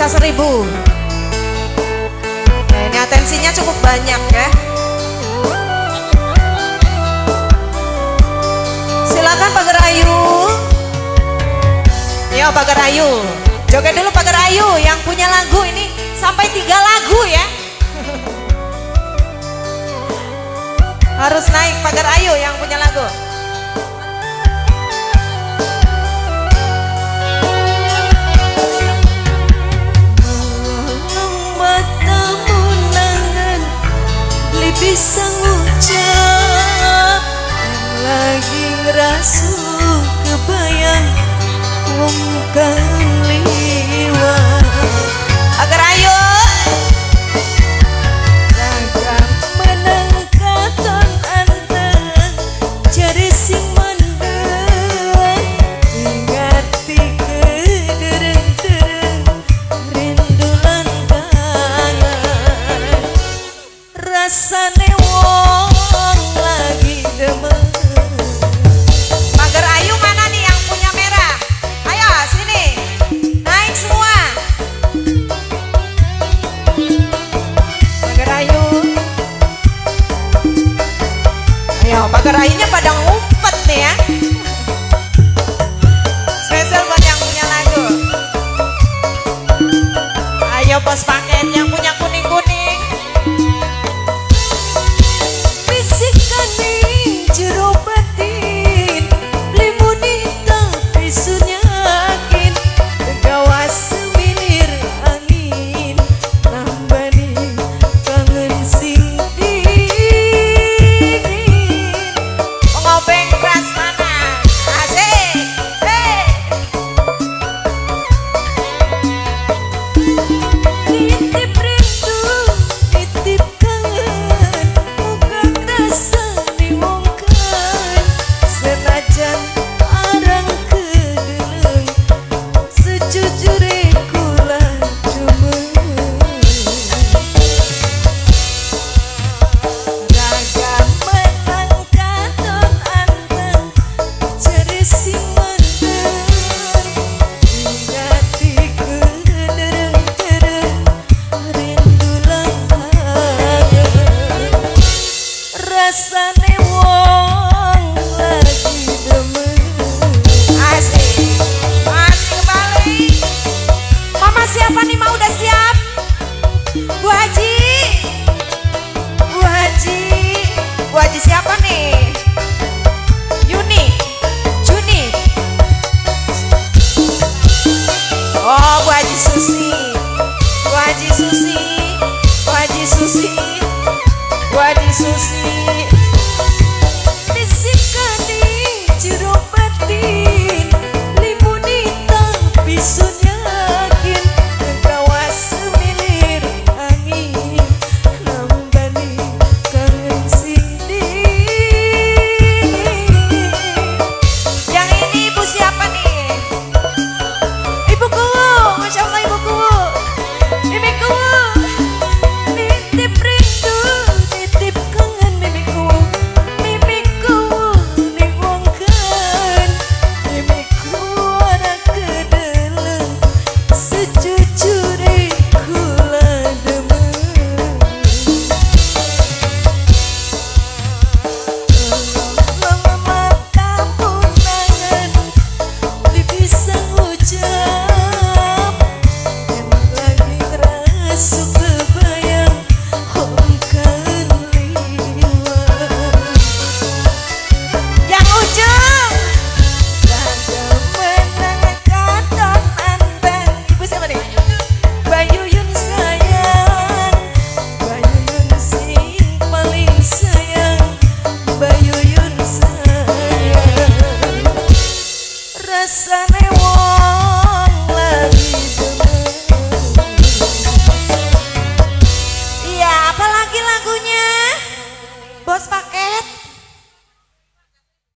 Rasa 1000. Nah, ini atensinya cukup banyak ya. Silakan Pagar Ayu. Yo Pagar Ayu. Joget dulu Pagar Ayu yang punya lagu ini sampai 3 lagu ya. Harus naik Pagar Ayu yang punya lagu. Bisa ngucap lagi ngerasuh kebayang wong kang liwat. Pagar Ayu Ragam menang katon anteng jadi sing mendeng ngati kedereng-dereng rindu lan kangen rasane wong lagi demen. Pagar Ayu mana nih yang punya merah? Ayo sini, naik semua. Pagar Ayu. Ayo Pagar Ayunya pada ngumpet nih ya. Spesial buat yang punya lagu. Ayo Bos Pak.